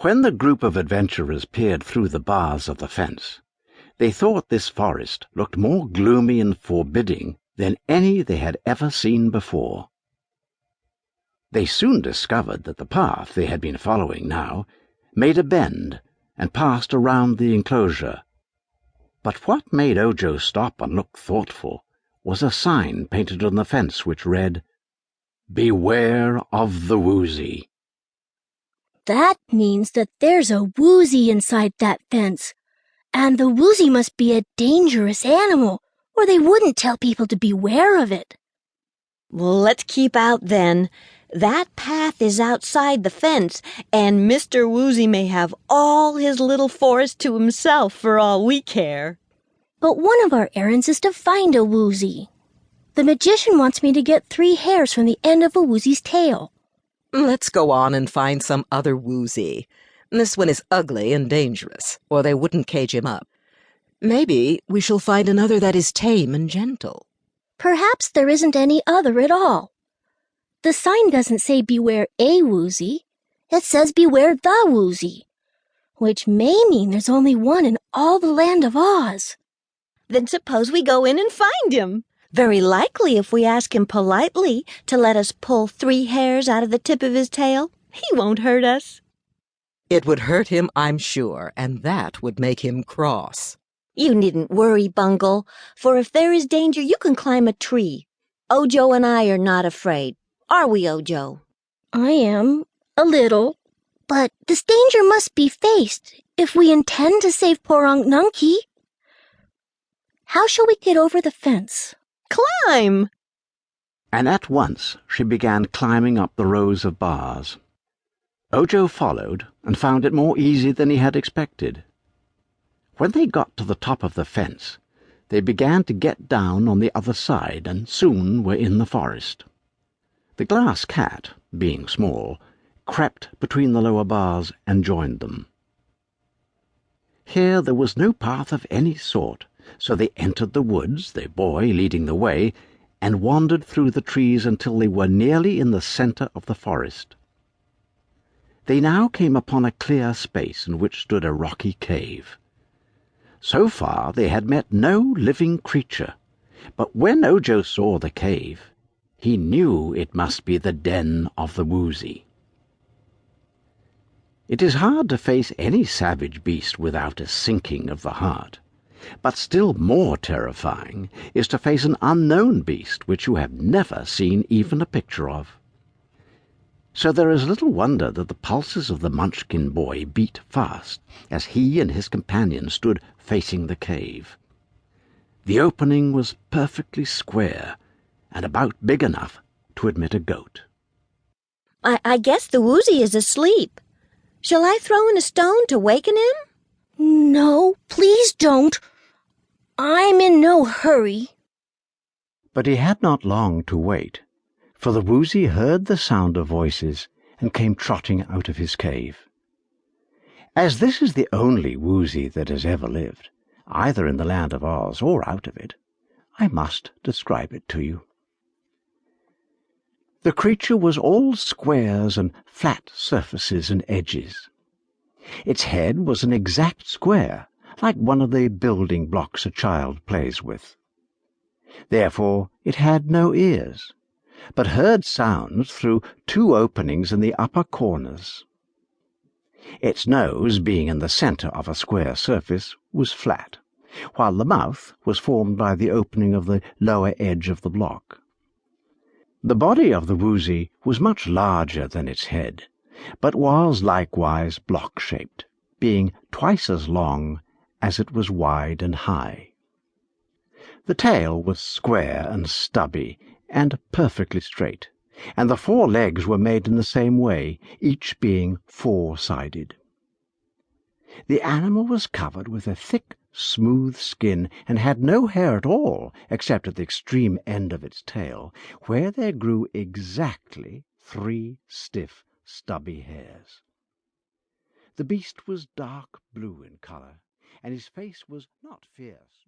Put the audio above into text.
When the group of adventurers peered through the bars of the fence, they thought this forest looked more gloomy and forbidding than any they had ever seen before. They soon discovered that the path they had been following now made a bend and passed around the enclosure. But what made Ojo stop and look thoughtful was a sign painted on the fence which read, "Beware of the Woozy." That means that there's a Woozy inside that fence, and the Woozy must be a dangerous animal, or they wouldn't tell people to beware of it. Well, let's keep out then. That path is outside the fence, and Mr. Woozy may have all his little forest to himself for all we care. But one of our errands is to find a Woozy. The magician wants me to get 3 hairs from the end of a Woozy's tail. Let's go on and find some other Woozy. This one is ugly and dangerous, or they wouldn't cage him up. Maybe we shall find another that is tame and gentle. Perhaps there isn't any other at all. The sign doesn't say beware a Woozy. It says beware the Woozy, which may mean there's only one in all the land of Oz. Then suppose we go in and find him. Very likely if we ask him politely to let us pull 3 hairs out of the tip of his tail, he won't hurt us. It would hurt him, I'm sure, and that would make him cross. You needn't worry, Bungle, for if there is danger, you can climb a tree. Ojo and I are not afraid. Are we, Ojo? I am, a little. But this danger must be faced if we intend to save poor Unk Nunkie. How shall we get over the fence? Climb! And at once she began climbing up the rows of bars. Ojo followed and found it more easy than he had expected. When they got to the top of the fence, they began to get down on the other side and soon were in the forest. The glass cat, being small, crept between the lower bars and joined them. Here there was no path of any sort, so they entered the woods, the boy leading the way, and wandered through the trees until they were nearly in the centre of the forest. They now came upon a clear space in which stood a rocky cave. So far they had met no living creature, but when Ojo saw the cave, he knew it must be the den of the Woozy. It is hard to face any savage beast without a sinking of the heart, but still more terrifying is to face an unknown beast which you have never seen even a picture of. So there is little wonder that the pulses of the Munchkin boy beat fast as he and his companion stood facing the cave. The opening was perfectly square and about big enough to admit a goat. I guess the Woozy is asleep. Shall I throw in a stone to waken him? No, please don't. I'm in no hurry. But he had not long to wait, for the Woozy heard the sound of voices and came trotting out of his cave. As this is the only Woozy that has ever lived, either in the land of Oz or out of it, I must describe it to you. The creature was all squares and flat surfaces and edges. Its head was an exact square, like one of the building blocks a child plays with. Therefore it had no ears, but heard sounds through 2 openings in the upper corners. Its nose, being in the centre of a square surface, was flat, while the mouth was formed by the opening of the lower edge of the block. The body of the Woozy was much larger than its head, but was likewise block-shaped, being twice as long as it was wide and high. The tail was square and stubby, and perfectly straight, and the 4 legs were made in the same way, each being 4-sided. The animal was covered with a thick, smooth skin, and had no hair at all, except at the extreme end of its tail, where there grew exactly 3 stiff, stubby hairs. The beast was dark blue in colour, and his face was not fierce.